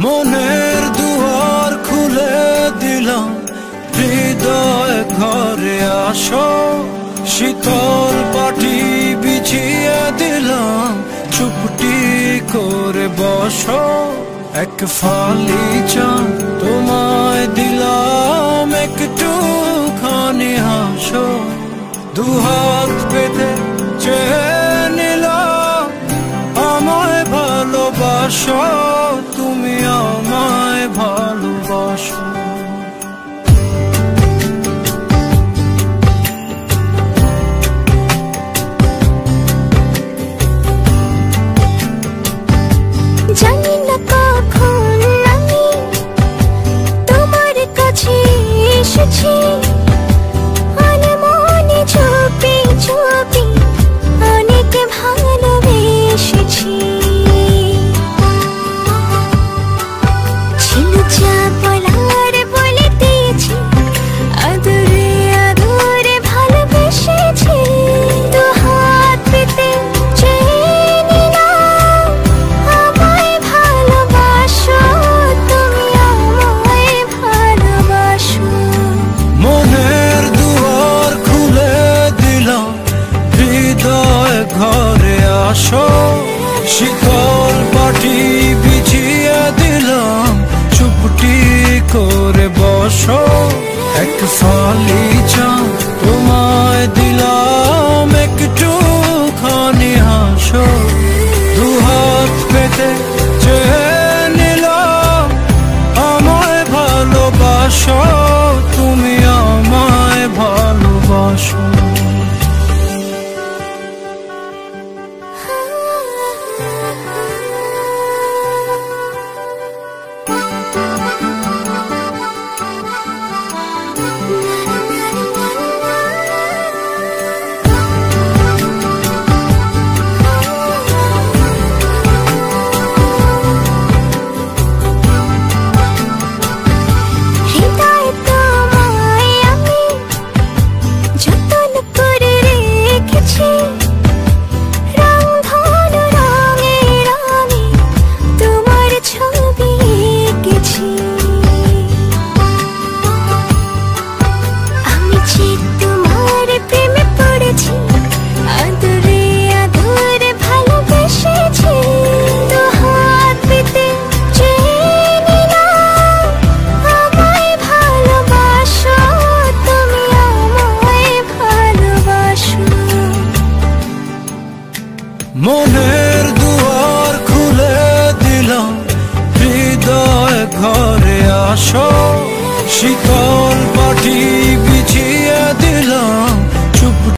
মনের দুয়ার খুলে দিলাম, হৃদয় ঘরে আসো। শীতল পাটি বিছিয়ে দিলাম, চুপটি করে বসো। এক ফালি চাঁদ তোমায় দিলাম, একটুখানি হাসো। দুহাত পেতে চেয়ে নিলাম, আমায় ভালোবাসো, তুমি আমায় ভালোবাসো। জানি না কখন আমি তোমার কাছে এসেছি, মনে চুপি চুপি অনেক ভালোবেসেছি। ছিল যা বলার বলে দিয়েছি, আদরে আদরে ভালোবেসেছি। দু হাত পেতে চেয়ে নিলাম, আমায় ভালোবাসো, তুমি আমায় ভালোবাসো। মনের দুয়ার খুলে দিলাম, হৃদয় ঘরে আসো। শীতল পাটি বিছিয়ে দিলাম, চুপটি করে বসো। এক ফালি চাঁদ তোমায় দিলাম, একটুখানি হাসো। দুহাত পেতে চেয়ে নিলাম, আমায় ভালোবাসো, তুমি আমায় ভালোবাসো। হৃদয় তোমায় আমি যতন করে রেখেছি, রং ধনু রঙে রঙে তোমার ছবি এঁকেছি। আমি যে তোমার প্রেমে পড়েছি, আদরে আদরে ভালোবেসেছি। দু হাত পেতে চেয়ে নিলাম, আমায় ভালোবাসো, তুমি আমায় ভালোবাসো। মনের দুয়ার খুলে দিলাম, হৃদয় ঘরে আসো। শীতল পাটি বিছিয়ে দিলাম,